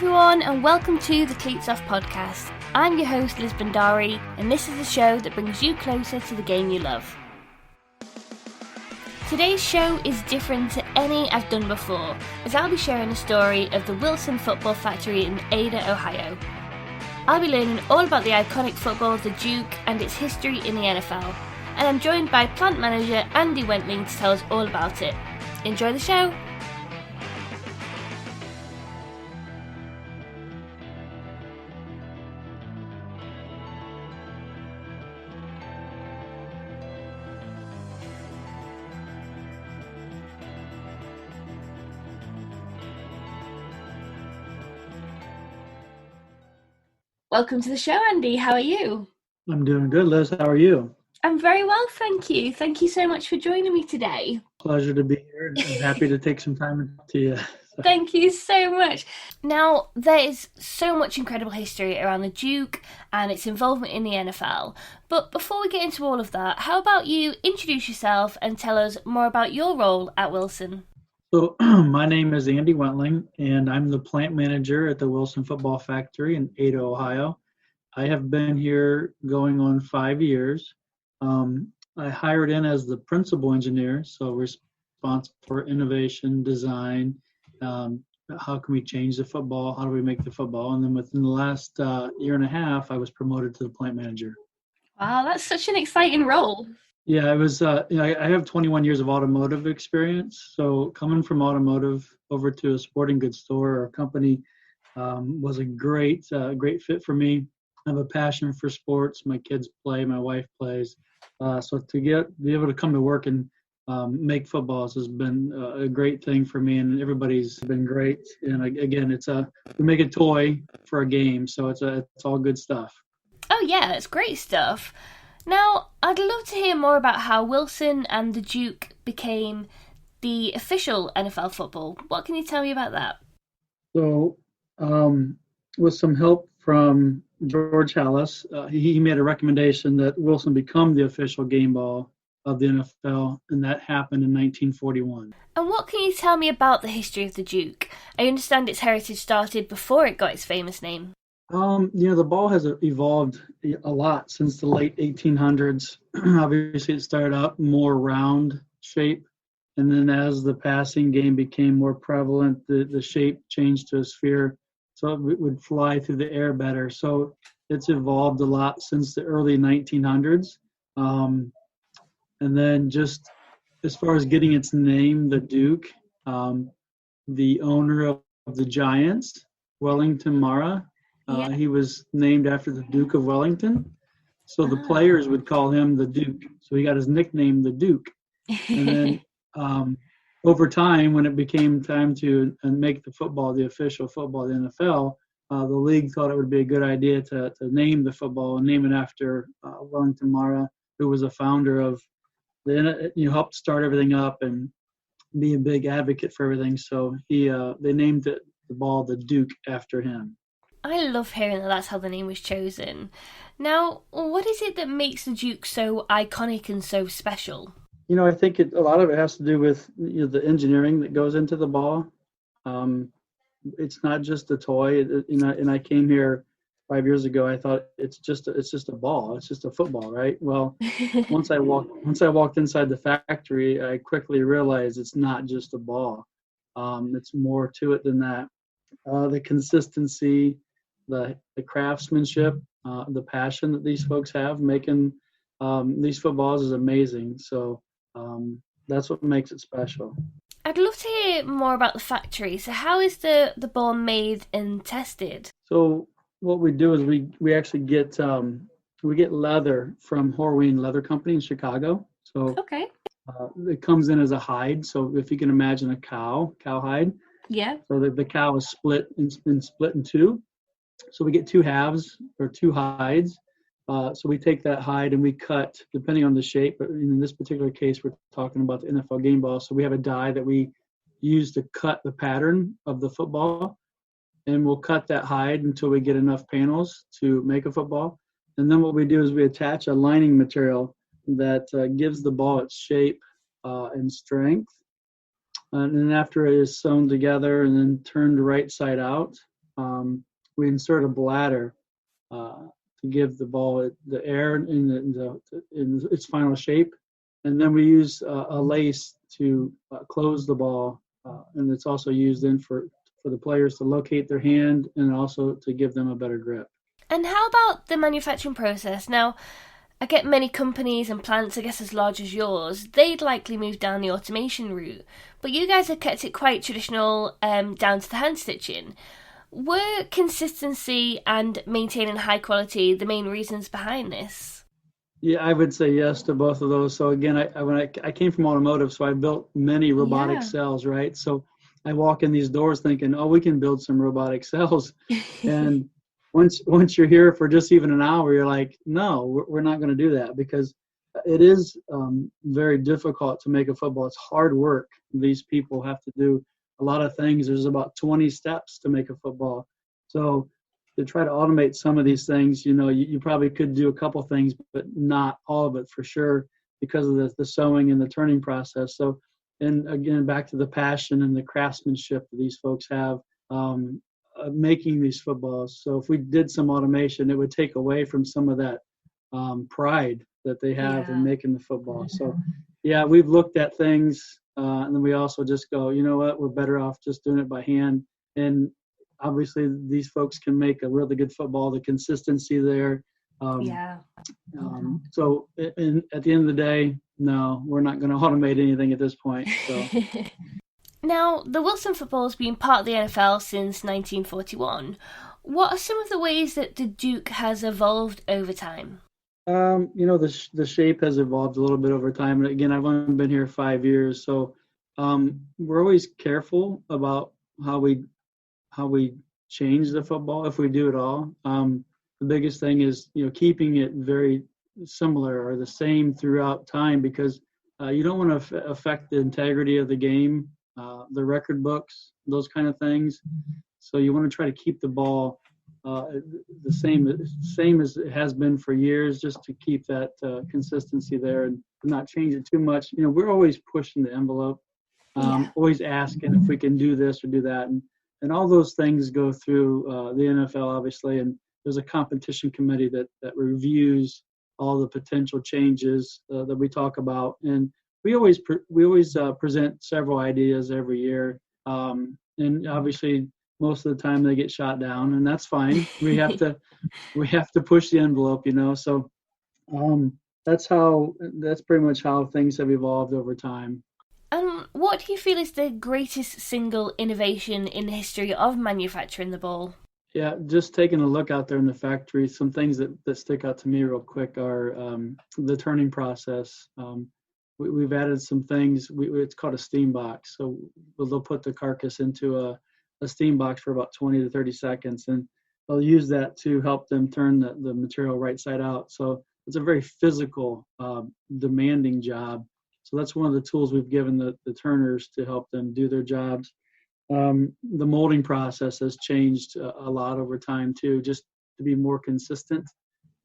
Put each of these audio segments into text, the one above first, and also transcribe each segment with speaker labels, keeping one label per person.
Speaker 1: everyone, and welcome to the Cleats Off podcast. I'm your host, Liz Bhandari, and this is the show that brings you closer to the game you love. Today's show is different to any I've done before, as I'll be sharing the story of the Wilson Football Factory in Ada, Ohio. I'll be learning all about the iconic football of the Duke and its history in the NFL, and I'm joined by plant manager Andy Wentling to tell us all about it. Enjoy the show! Welcome to the show, Andy. How are you?
Speaker 2: I'm doing good, Liz. How are you?
Speaker 1: I'm very well, thank you. Thank you so much for joining me today.
Speaker 2: Pleasure to be here and happy to take some time and talk to you.
Speaker 1: Thank you so much. Now, there is so much incredible history around the Duke and its involvement in the NFL. But before we get into all of that, how about you introduce yourself and tell us more about your role at Wilson?
Speaker 2: So my name is Andy Wentling, and I'm the plant manager at the Wilson Football Factory in Ada, Ohio. I have been here going on 5 years. I hired in as the principal engineer, so responsible for innovation, design, how can we change the football, how do we make the football, and then within the last year and a half, I was promoted to the plant manager.
Speaker 1: Wow, that's such an exciting role.
Speaker 2: Yeah, it was. I have 21 years of automotive experience. So coming from automotive over to a sporting goods store or company was a great fit for me. I have a passion for sports. My kids play. My wife plays. So to be able to come to work and make footballs has been a great thing for me, and everybody's been great. And again, we make a toy for a game, so it's all good stuff.
Speaker 1: Oh yeah, it's great stuff. Now, I'd love to hear more about how Wilson and the Duke became the official NFL football. What can you tell me about that?
Speaker 2: So, with some help from George Hallis, he made a recommendation that Wilson become the official game ball of the NFL, and that happened in 1941.
Speaker 1: And what can you tell me about the history of the Duke? I understand its heritage started before it got its famous name.
Speaker 2: The ball has evolved a lot since the late 1800s. Obviously, it started out more round shape, and then as the passing game became more prevalent, the shape changed to a sphere, so it would fly through the air better. So it's evolved a lot since the early 1900s. And then just as far as getting its name, the Duke, the owner of the Giants, Wellington Mara, he was named after the Duke of Wellington. So the players would call him the Duke. So he got his nickname, the Duke. And then over time, when it became time to make the football the official football of the NFL, the league thought it would be a good idea to name the football and name it after Wellington Mara, who was a founder of helped start everything up and be a big advocate for everything. So they named the ball the Duke after him.
Speaker 1: I love hearing that that's how the name was chosen. Now, what is it that makes the Duke so iconic and so special?
Speaker 2: I think a lot of it has to do with the engineering that goes into the ball. It's not just a toy. And I came here 5 years ago. I thought it's just a ball. It's just a football, right? Well, once I walked inside the factory, I quickly realized it's not just a ball. It's more to it than that. The consistency, the craftsmanship, the passion that these folks have making these footballs is amazing. So that's what makes it special.
Speaker 1: I'd love to hear more about the factory. So how is the ball made and tested?
Speaker 2: So what we do is we actually get leather from Horween Leather Company in Chicago. So
Speaker 1: okay.
Speaker 2: It comes in as a hide. So if you can imagine a cow hide.
Speaker 1: Yeah.
Speaker 2: So the cow is split in two. So we get two halves or two hides. So we take that hide and we cut, depending on the shape, but in this particular case, we're talking about the NFL game ball. So we have a die that we use to cut the pattern of the football, and we'll cut that hide until we get enough panels to make a football. And then what we do is we attach a lining material that gives the ball its shape and strength. And then after it is sewn together and then turned right side out, we insert a bladder to give the ball the air in its final shape, and then we use a lace to close the ball, and it's also used then for the players to locate their hand and also to give them a better grip.
Speaker 1: And how about the manufacturing process? Now, I get many companies and plants, I guess as large as yours, they'd likely move down the automation route, but you guys have kept it quite traditional, down to the hand stitching. Were consistency and maintaining high quality the main reasons behind this?
Speaker 2: Yeah, I would say yes to both of those. So again, I came from automotive, so I built many robotic cells, right? So I walk in these doors thinking, oh, we can build some robotic cells. And once you're here for just even an hour, you're like, no, we're not going to do that, because it is very difficult to make a football. It's hard work. These people have to do a lot of things. There's about 20 steps to make a football. So to try to automate some of these things, you probably could do a couple things, but not all of it for sure, because of the sewing and the turning process. So, and again, back to the passion and the craftsmanship that these folks have making these footballs. So if we did some automation, it would take away from some of that pride that they have in making the football. So yeah, we've looked at things and then we also just go, you know what, we're better off just doing it by hand. And obviously these folks can make a really good football, the consistency there. So at the end of the day, no, we're not going to automate anything at this point. So.
Speaker 1: Now, the Wilson football has been part of the NFL since 1941. What are some of the ways that the Duke has evolved over time?
Speaker 2: The shape has evolved a little bit over time. And again, I've only been here 5 years, so we're always careful about how we change the football, if we do at all. The biggest thing is keeping it very similar or the same throughout time, because you don't want to affect the integrity of the game, the record books, those kind of things. So you want to try to keep the ball the same as it has been for years, just to keep that consistency there and not change it too much. We're always pushing the envelope, always asking if we can do this or do that, and all those things go through the NFL, obviously, and there's a competition committee that reviews all the potential changes that we talk about, and we always present several ideas every year, and obviously most of the time they get shot down, and that's fine. We have to push the envelope, So that's pretty much how things have evolved over time.
Speaker 1: What do you feel is the greatest single innovation in the history of manufacturing the ball?
Speaker 2: Yeah, just taking a look out there in the factory, some things that stick out to me real quick are the turning process. We've added some things. It's called a steam box. So they'll put the carcass into a steam box for about 20 to 30 seconds, and they'll use that to help them turn the material right side out. So it's a very physical, demanding job. So that's one of the tools we've given the turners to help them do their jobs. The molding process has changed a lot over time too, just to be more consistent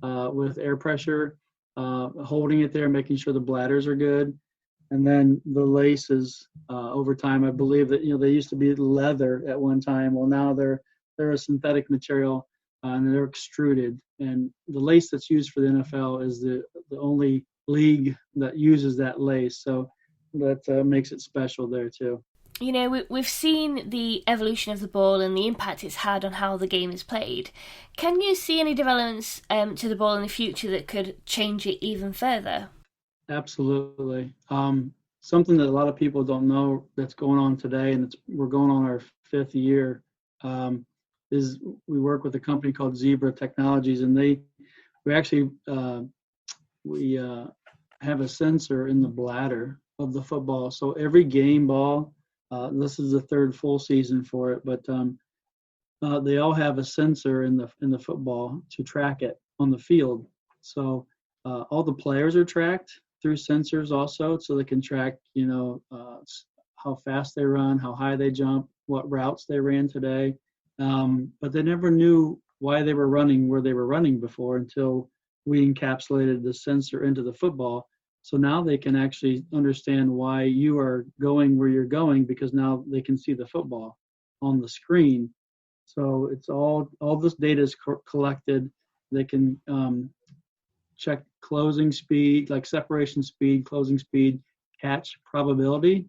Speaker 2: with air pressure, holding it there, making sure the bladders are good. And then the laces over time, I believe that they used to be leather at one time. Well, now they're a synthetic material and they're extruded. And the lace that's used for the NFL is the only league that uses that lace. So that makes it special there too.
Speaker 1: We've seen the evolution of the ball and the impact it's had on how the game is played. Can you see any developments to the ball in the future that could change it even further?
Speaker 2: Absolutely. Something that a lot of people don't know that's going on today, and we're going on our 5th year, is we work with a company called Zebra Technologies, and we actually have a sensor in the bladder of the football. So every game ball, this is the 3rd full season for it, but they all have a sensor in the football to track it on the field. So all the players are tracked through sensors also, so they can track, how fast they run, how high they jump, what routes they ran today. But they never knew why they were running where they were running before until we encapsulated the sensor into the football. So now they can actually understand why you are going where you're going, because now they can see the football on the screen. So it's all this data is collected. They can check closing speed, like separation speed, closing speed, catch probability.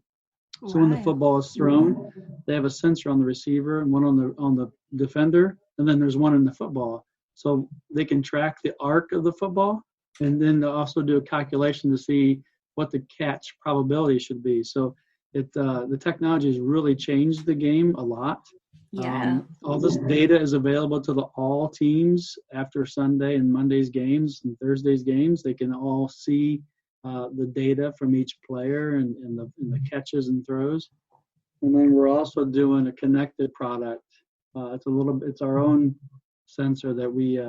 Speaker 2: So when the football is thrown, they have a sensor on the receiver and one on the defender, and then there's one in the football. So they can track the arc of the football, and then they'll also do a calculation to see what the catch probability should be. So the technology has really changed the game a lot.
Speaker 1: Yeah.
Speaker 2: All this data is available to all teams after Sunday and Monday's games and Thursday's games. They can all see the data from each player and the catches and throws. And then we're also doing a connected product. It's our own sensor that we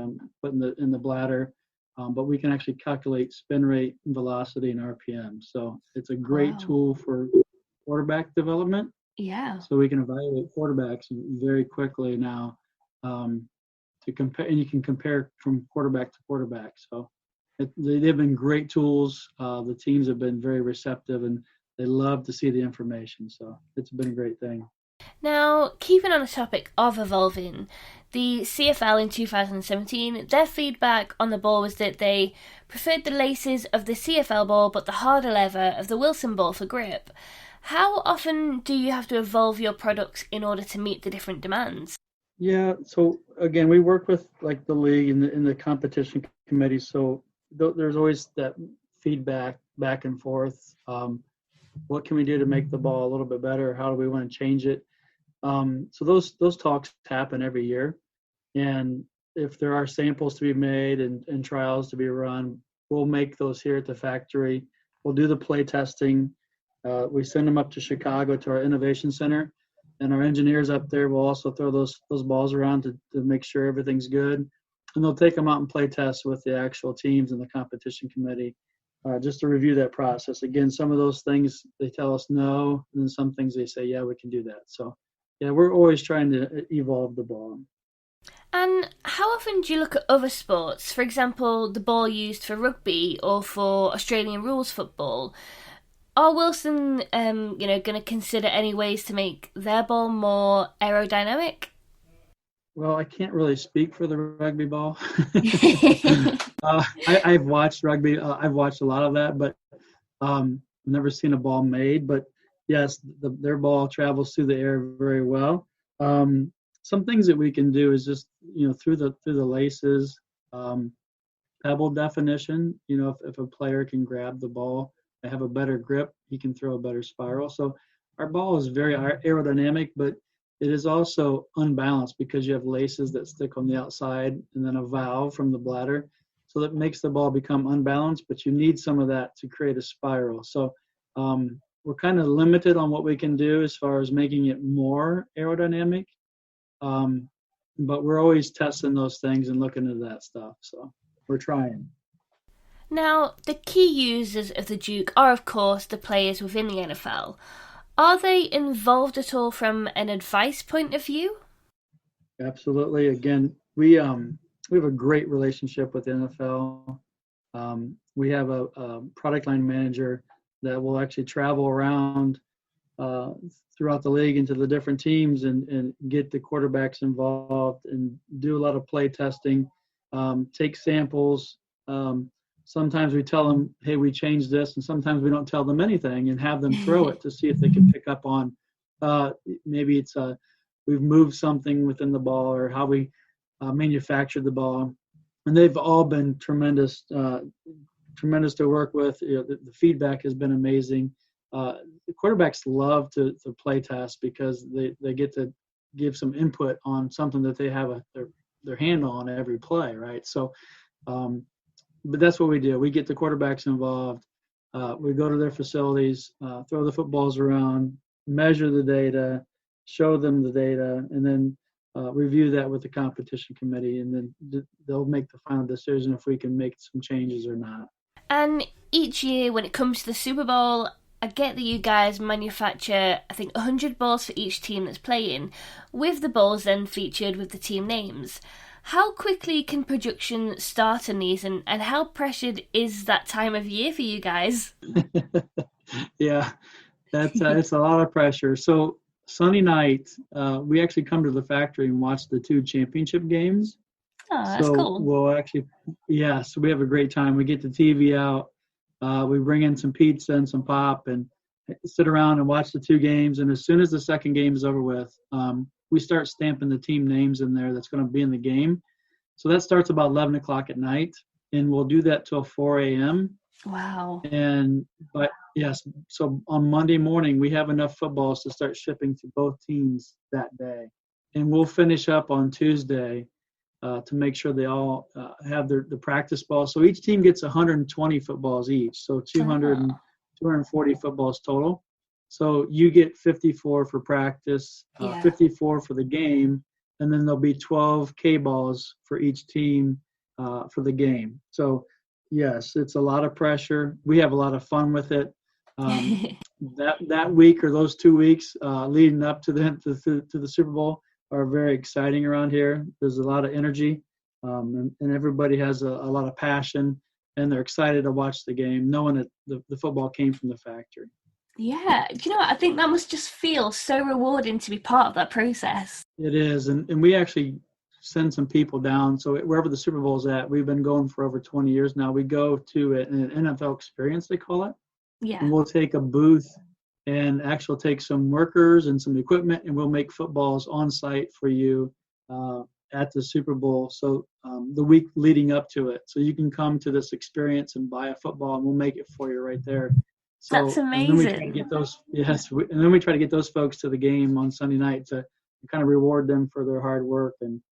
Speaker 2: put in the bladder, but we can actually calculate spin rate, velocity, and RPM. So it's a great tool for quarterback development.
Speaker 1: Yeah.
Speaker 2: So we can evaluate quarterbacks very quickly now to compare, and you can compare from quarterback to quarterback. So they've been great tools. The teams have been very receptive, and they love to see the information. So it's been a great thing.
Speaker 1: Now, keeping on the topic of evolving, the CFL in 2017, their feedback on the ball was that they preferred the laces of the CFL ball but the harder leather of the Wilson ball for grip. How often do you have to evolve your products in order to meet the different demands?
Speaker 2: Yeah, so again, we work with like the league and the competition committee. So there's always that feedback back and forth. What can we do to make the ball a little bit better? How do we want to change it? So those talks happen every year. And if there are samples to be made and trials to be run, we'll make those here at the factory. We'll do the play testing. We send them up to Chicago to our innovation center, and our engineers up there will also throw those balls around to make sure everything's good. And they'll take them out and play tests with the actual teams and the competition committee just to review that process. Again, some of those things they tell us no, and then some things they say, yeah, we can do that. So, yeah, we're always trying to evolve the ball.
Speaker 1: And how often do you look at other sports? For example, the ball used for rugby or for Australian rules football. Are Wilson, going to consider any ways to make their ball more aerodynamic?
Speaker 2: Well, I can't really speak for the rugby ball. I've watched rugby. I've watched a lot of that, but I've never seen a ball made. But yes, their ball travels through the air very well. Some things that we can do is just through the laces, pebble definition. If a player can grab the ball, they have a better grip, he can throw a better spiral. So our ball is very aerodynamic, but it is also unbalanced because you have laces that stick on the outside and then a valve from the bladder. So that makes the ball become unbalanced, but you need some of that to create a spiral. So we're kind of limited on what we can do as far as making it more aerodynamic. But we're always testing those things and looking at that stuff. So we're trying.
Speaker 1: Now, the key users of the Duke are, of course, the players within the NFL. Are they involved at all from an advice point of view?
Speaker 2: Absolutely. Again, we have a great relationship with the NFL. We have a product line manager that will actually travel around throughout the league into the different teams and get the quarterbacks involved and do a lot of play testing, take samples. Sometimes we tell them, hey, we changed this, and sometimes we don't tell them anything and have them throw it to see if they can pick up on maybe it's we've moved something within the ball or how we manufactured the ball. And they've all been tremendous to work with. The feedback has been amazing. The quarterbacks love to play test because they get to give some input on something that they have their hand on every play, right? So but that's what we do. We get the quarterbacks involved. We go to their facilities, throw the footballs around, measure the data, show them the data, and then review that with the competition committee. And then they'll make the final decision if we can make some changes or not.
Speaker 1: And each year when it comes to the Super Bowl, I get that you guys manufacture, I think, 100 balls for each team that's playing, with the balls then featured with the team names. How quickly can production start on these, and how pressured is that time of year for you guys?
Speaker 2: Yeah, it's a lot of pressure. So Sunday night, we actually come to the factory and watch the 2 championship games.
Speaker 1: Oh, that's
Speaker 2: So
Speaker 1: cool.
Speaker 2: we'll actually, so we have a great time. We get the TV out. We bring in some pizza and some pop and sit around and watch the 2 games. And as soon as the second game is over with, we start stamping the team names in there that's going to be in the game. So that starts about 11 o'clock at night, and we'll do that till 4 a.m.
Speaker 1: Wow.
Speaker 2: But yes, so on Monday morning, we have enough footballs to start shipping to both teams that day. And we'll finish up on Tuesday to make sure they all have the practice balls. So each team gets 120 footballs each, so 240 footballs total. So you get 54 for practice, 54 for the game, and then there'll be 12 K-balls for each team for the game. So yes, it's a lot of pressure. We have a lot of fun with it. That week or those 2 weeks leading up to the Super Bowl are very exciting around here. There's a lot of energy, and everybody has a lot of passion, and they're excited to watch the game, knowing that the football came from the factory.
Speaker 1: Yeah, do you know what? I think that must just feel so rewarding to be part of that process.
Speaker 2: It is, and we actually send some people down. So wherever the Super Bowl is at, we've been going for over 20 years now. We go to an NFL experience, they call it.
Speaker 1: Yeah.
Speaker 2: And we'll take a booth and actually take some workers and some equipment, and we'll make footballs on site for you at the Super Bowl. So the week leading up to it, so you can come to this experience and buy a football, and we'll make it for you right there. So,
Speaker 1: that's amazing.
Speaker 2: And then we try to get those, and then we try to get those folks to the game on Sunday night to kind of reward them for their hard work and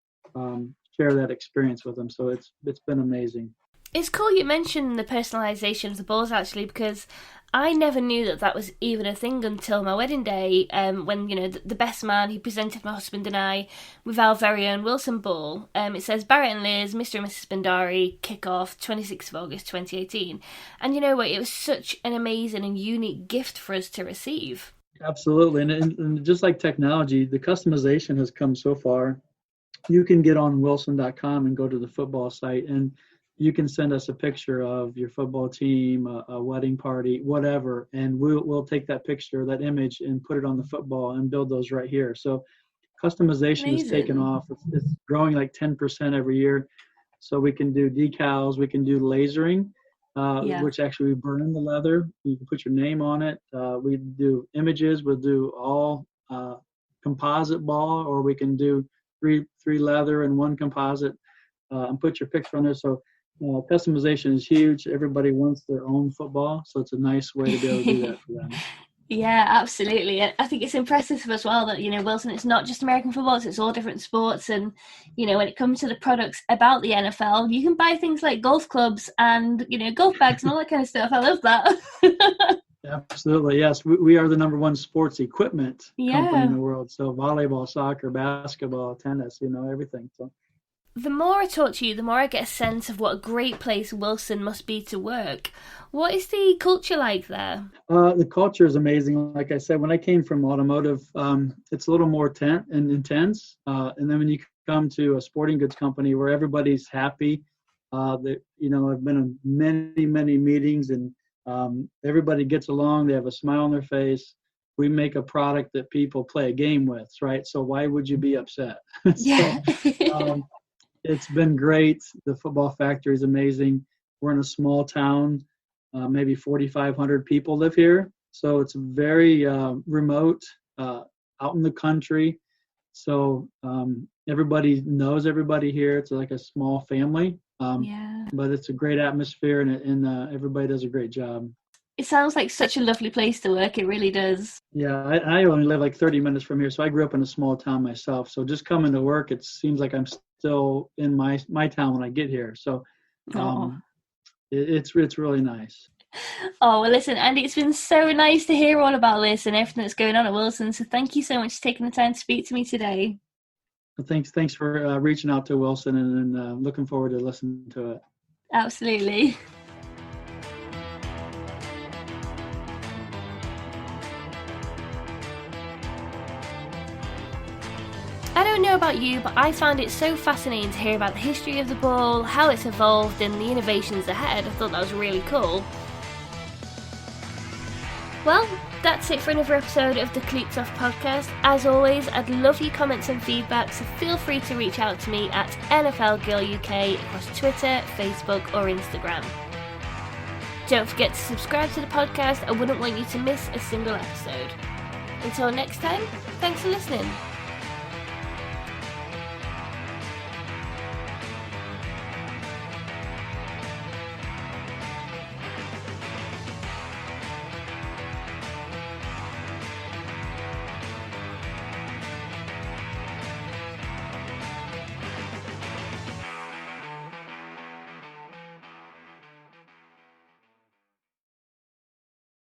Speaker 2: share that experience with them. So it's been amazing.
Speaker 1: It's cool you mentioned the personalisation of the balls, actually, because I never knew that was even a thing until my wedding day, when, the best man, he presented my husband and I with our very own Wilson ball. It says Barrett and Liz, Mr. and Mrs. Bhandari, kick-off, 26th of August 2018. And you know what? It was such an amazing and unique gift for us to receive.
Speaker 2: Absolutely. And just like technology, the customization has come so far. You can get on wilson.com and go to the football site, and you can send us a picture of your football team, a wedding party, whatever, and we'll take that picture, that image, and put it on the football and build those right here. So customization is taken off. It's growing like 10% every year. So we can do decals, we can do lasering, which actually we burn the leather. You can put your name on it. We do images. We'll do all composite ball, or we can do three leather and 1 composite, and put your picture on there. So customization is huge. Everybody wants their own football, so it's a nice way to be able to do that for them.
Speaker 1: Yeah, absolutely. I think it's impressive as well that, Wilson, it's not just American football, it's all different sports. And, when it comes to the products about the NFL, you can buy things like golf clubs and, golf bags and all that kind of stuff. I love that.
Speaker 2: Absolutely, yes. We are the #1 sports equipment company in the world. So volleyball, soccer, basketball, tennis, everything. So
Speaker 1: the more I talk to you, the more I get a sense of what a great place Wilson must be to work. What is the culture like there?
Speaker 2: The culture is amazing. Like I said, when I came from automotive, it's a little more intense. And then when you come to a sporting goods company where everybody's happy, I've been in many, many meetings, and everybody gets along. They have a smile on their face. We make a product that people play a game with, right? So why would you be upset? It's been great. The football factory is amazing. We're in a small town. Maybe 4,500 people live here. So it's very remote, out in the country. So everybody knows everybody here. It's like a small family. But it's a great atmosphere, and everybody does a great job.
Speaker 1: It sounds like such a lovely place to work. It really does.
Speaker 2: Yeah, I only live like 30 minutes from here, so I grew up in a small town myself. So just coming to work, it seems like I'm still in my town when I get here. So it's really nice.
Speaker 1: Oh, well, listen, Andy, it's been so nice to hear all about this and everything that's going on at Wilson. So thank you so much for taking the time to speak to me today.
Speaker 2: Thanks for reaching out to Wilson, and looking forward to listening to it.
Speaker 1: Absolutely. I don't know about you, but I found it so fascinating to hear about the history of the ball, how it's evolved, and the innovations ahead. I thought that was really cool. Well, that's it for another episode of the Cleats Off podcast. As always, I'd love your comments and feedback, so feel free to reach out to me at NFLGirlUK across Twitter, Facebook or Instagram. Don't forget to subscribe to the podcast. I wouldn't want you to miss a single episode. Until next time, thanks for listening.